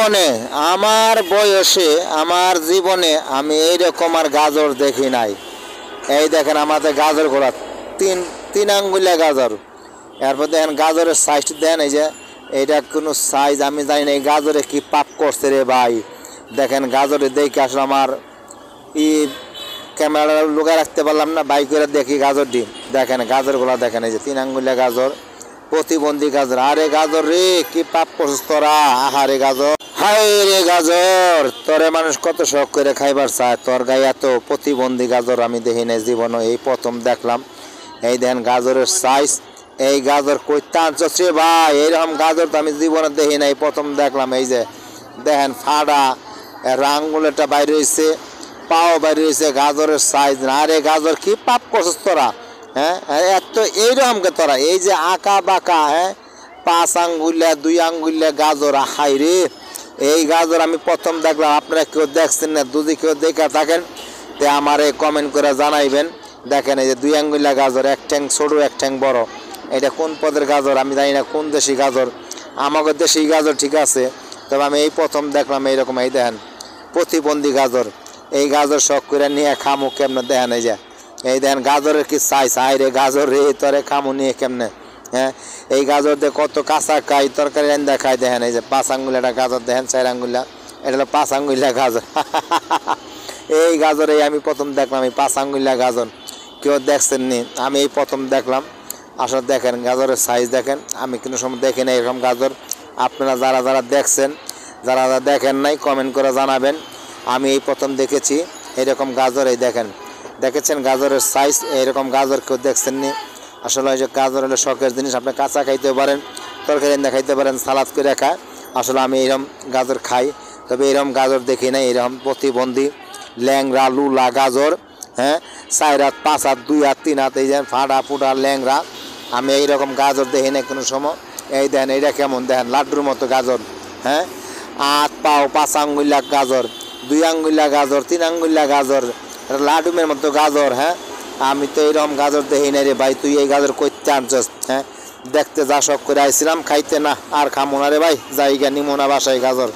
জীবনে আমার বয়সে আমার জীবনে আমি এইরকম আর গাজর দেখি নাই। এই দেখেন আমাদের গাজর গোড়া তিন তিন আঙ্গুলিয়া গাজর। এরপর দেখেন গাজরের সাইজটা দেন, এই যে এইটা কোনো সাইজ আমি জানি না। এই গাজরে কি পাপ করছে রে ভাই। দেখেন গাজরে দেখে আসলে আমার ক্যামেরা লুকায় রাখতে পারলাম না, বাইক করে দেখি গাজরটি। দেখেন গাজরগুলো দেখেন, এই যে তিন আঙ্গুলিয়া গাজর, প্রতিবন্ধী গাজর। আরে গাজর রে কি পাপ করছিস তোরা, আহারে গাজর, হায় রে গাজর, তোরে মানুষ কত শখ করে খাইবার চায়, তোর গায়ে এত প্রতিবন্ধী গাজর আমি দেখি নাই জীবনে, এই প্রথম দেখলাম। এই দেখেন গাজরের সাইজ, এই গাজর কইতে আনছস রে ভাই, এইরকম গাজর তো আমি জীবনে দেখি নাই, প্রথম দেখলাম। এই যে দেখেন ফাড়া আঙ্গুলটা বাইরে হয়েছে, পাও বাইরে হয়েছে, গাজরের সাইজ। আরে গাজর কি পাপ করছিস তোরা, হ্যাঁ এত এইরকমকে তোরা, এই যে আঁকা বাঁকা, হ্যাঁ 5 আঙ্গুলিয়া 2 আঙ্গুলিয়া গাজর, হাই রে এই গাজর আমি প্রথম দেখলাম। আপনারা কেউ দেখছেন না, যদি কেউ দেখে থাকেন তে আমারে কমেন্ট করে জানাইবেন। দেখেন এই যে 2 আঙ্গুলিয়া গাজর, এক ঠ্যাং ছোটো এক ঠ্যাং বড়। এটা কোন পদের গাজর আমি জানি না, কোন দেশি গাজর। আমাকে দেশি গাজর ঠিক আছে, তবে আমি এই প্রথম দেখলাম এইরকম। এই দেখেন প্রতিবন্ধী গাজর, এই গাজর শখ করে নিয়ে খামু কেমনে দেখেন। এই যে এই দেখেন গাজরের কি সাইজ, আয় রে গাজর রে তোরে খামু নিয়ে কেমনে, হ্যাঁ এই গাজর দিয়ে কত কাঁচা খাই, তরকারি রান্না খাই। দেখেন এই যে 5 আঙ্গুলিয়া গাজর, দেখেন 4 আঙ্গুলিয়া, এটা হলো 5 আঙ্গুলিয়া গাজর। এই গাজর এই আমি প্রথম দেখলাম, এই 5 আঙ্গুলিয়া গাজর কেউ দেখছেন নি, আমি এই প্রথম দেখলাম। আসলে দেখেন গাজরের সাইজ দেখেন, আমি কোনো সময় দেখি না এরকম গাজর। আপনারা যারা যারা দেখছেন, যারা যারা দেখেন নাই কমেন্ট করে জানাবেন। আমি এই প্রথম দেখেছি এরকম গাজর। এই দেখেন দেখেছেন গাজরের সাইজ, এইরকম গাজর কেউ দেখছেন নি। আসলে ওই যে গাজর হলো শখের জিনিস, আপনি কাঁচা খাইতে পারেন, তরকারি রান্না খাইতে পারেন, সালাদ করে খায়। আসলে আমি এরকম গাজর খাই, তবে এরকম গাজর দেখি না। এরকম প্রতিবন্ধী ল্যাংরা লুলা গাজর, হ্যাঁ 4 হাত 5 হাত 2 হাত 3 হাত, এই যে ফাটা ফুটা ল্যাংরা, আমি এইরকম গাজর দেখি না কোনো সময়। এই দেখেন এইটা কেমন, দেখেন লাড্ডুর মতো গাজর, হ্যাঁ 8 পাও 5 আঙ্গুলিয়া গাজর, 2 আঙ্গুলিয়া গাজর, 3 আঙ্গুলিয়া গাজর, লাডুমের মতো গাজর। হ্যাঁ আমি তো এইরকম গাজর দেখি না রে ভাই, তুই এই গাজর করতে আনছস, হ্যাঁ দেখতে যা শখ করে আইছিলাম, খাইতে না আর খামো না রে ভাই, জায়গা নিমো না বাসায় গাজর।